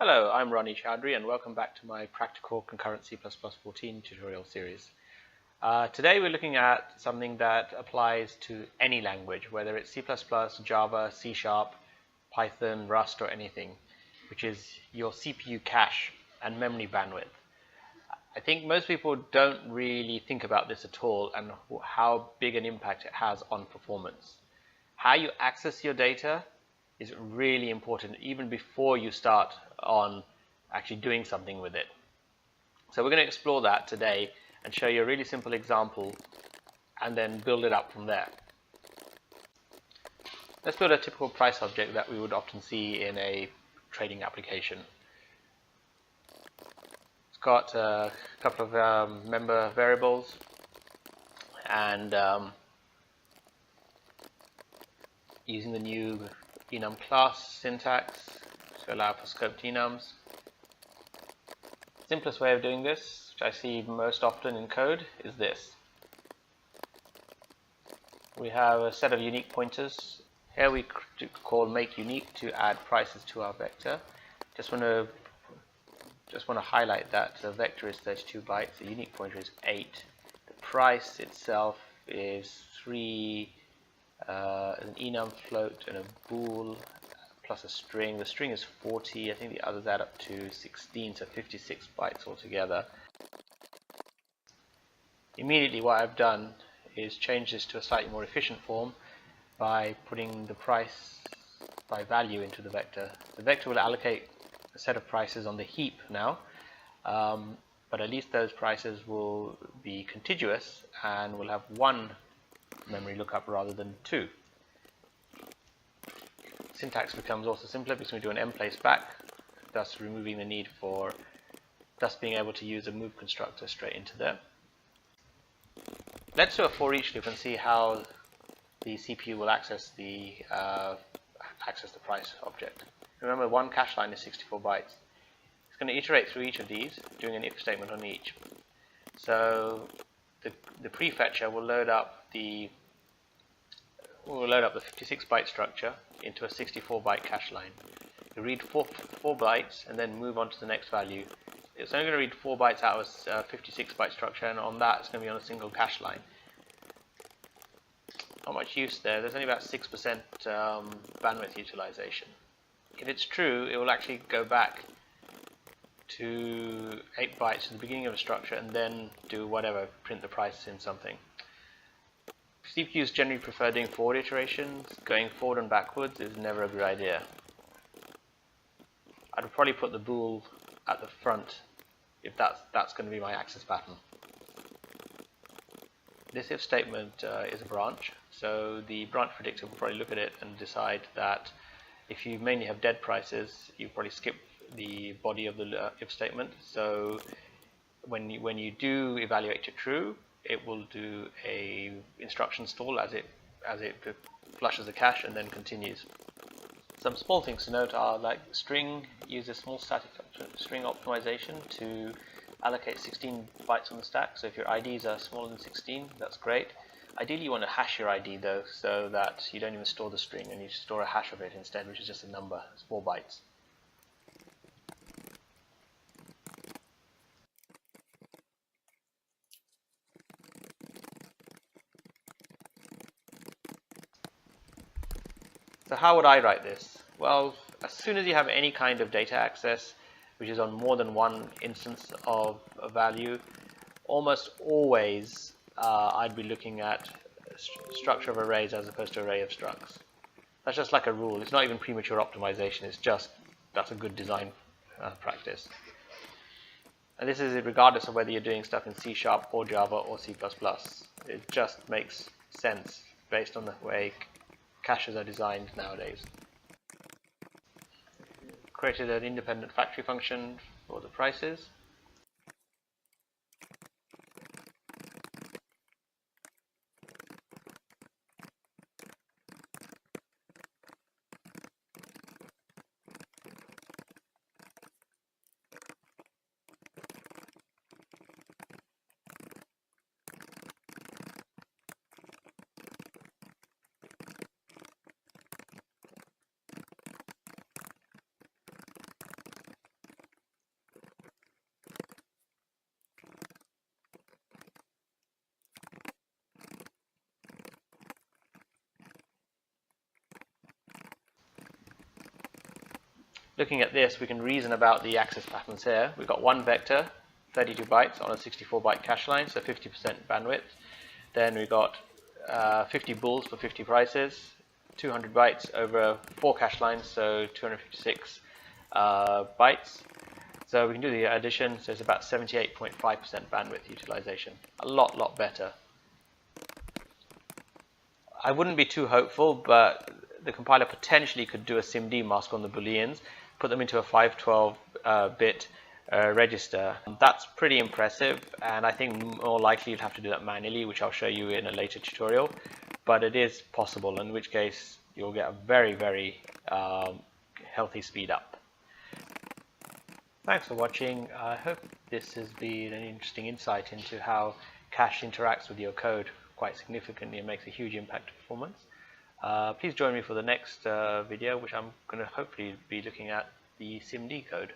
Hello, I'm Ronnie Chowdhury and welcome back to my Practical Concurrent C++ 14 tutorial series. Today we're looking at something that applies to any language, whether it's C++, Java, C#, Python, Rust or anything, which is your CPU cache and memory bandwidth. I think most people don't really think about this at all and how big an impact it has on performance. How you access your data is really important even before you start on actually doing something with it. So we're going to explore that today and show you a really simple example and then build it up from there. Let's build a typical price object that we would often see in a trading application. It's got a couple of member variables and using the new enum class syntax to allow for scoped enums. Simplest way of doing this, which I see most often in code, is this. We have a set of unique pointers. Here we call make unique to add prices to our vector. Just want to highlight that the vector is 32 bytes, the unique pointer is 8. The price itself is 3, an enum float and a bool plus a string. The string is 40, I think the others add up to 16, so 56 bytes altogether. Immediately what I've done is change this to a slightly more efficient form by putting the price by value into the vector. The vector will allocate a set of prices on the heap now, but at least those prices will be contiguous and will have one memory lookup rather than two. Syntax becomes also simpler because we do an mplace back, thus removing the need for being able to use a move constructor straight into there. Let's do a for each loop and see how the CPU will access the price object. Remember, one cache line is 64 bytes. It's going to iterate through each of these, doing an if statement on each. So the prefetcher will load up the 56 byte structure into a 64 byte cache line. You read 4 bytes and then move on to the next value. It's only going to read 4 bytes out of a 56 byte structure, and on that it's going to be on a single cache line. Not much use there. There's only about 6% bandwidth utilization. If it's true, it will actually go back to 8 bytes at the beginning of a structure and then do whatever, print the prices in something. CPUs generally prefer doing forward iterations. Going forward and backwards is never a good idea. I'd probably put the bool at the front if that's going to be my access pattern. This if statement is a branch, so the branch predictor will probably look at it and decide that if you mainly have dead prices, you probably skip the body of the if statement. So when you do evaluate to true, it will do a instruction stall as it flushes the cache and then continues. Some small things to note are like string uses small static string optimization to allocate 16 bytes on the stack. So if your IDs are smaller than 16, that's great. Ideally you want to hash your ID though, so that you don't even store the string and you store a hash of it instead, which is just a number. It's 4 bytes. So how would I write this? Well, as soon as you have any kind of data access, which is on more than one instance of a value, almost always I'd be looking at structure of arrays as opposed to array of structs. That's just like a rule. It's not even premature optimization. It's just that's a good design practice. And this is regardless of whether you're doing stuff in C# or Java or C++. It just makes sense based on the way caches are designed nowadays. Created an independent factory function for the prices. looking at this, we can reason about the access patterns here. We've got one vector, 32 bytes on a 64-byte cache line, so 50% bandwidth. Then we've got 50 bulls for 50 prices, 200 bytes over 4 cache lines, so 256 bytes. So we can do the addition, so it's about 78.5% bandwidth utilization. A lot better. I wouldn't be too hopeful, but the compiler potentially could do a SIMD mask on the booleans, put them into a 512-bit register. That's pretty impressive, and I think more likely you'd have to do that manually, which I'll show you in a later tutorial. But it is possible, in which case you'll get a very healthy speed up. Thanks for watching. I hope this has been an interesting insight into how cache interacts with your code quite significantly and makes a huge impact to performance. Please join me for the next video, which I'm going to hopefully be looking at the SIMD code.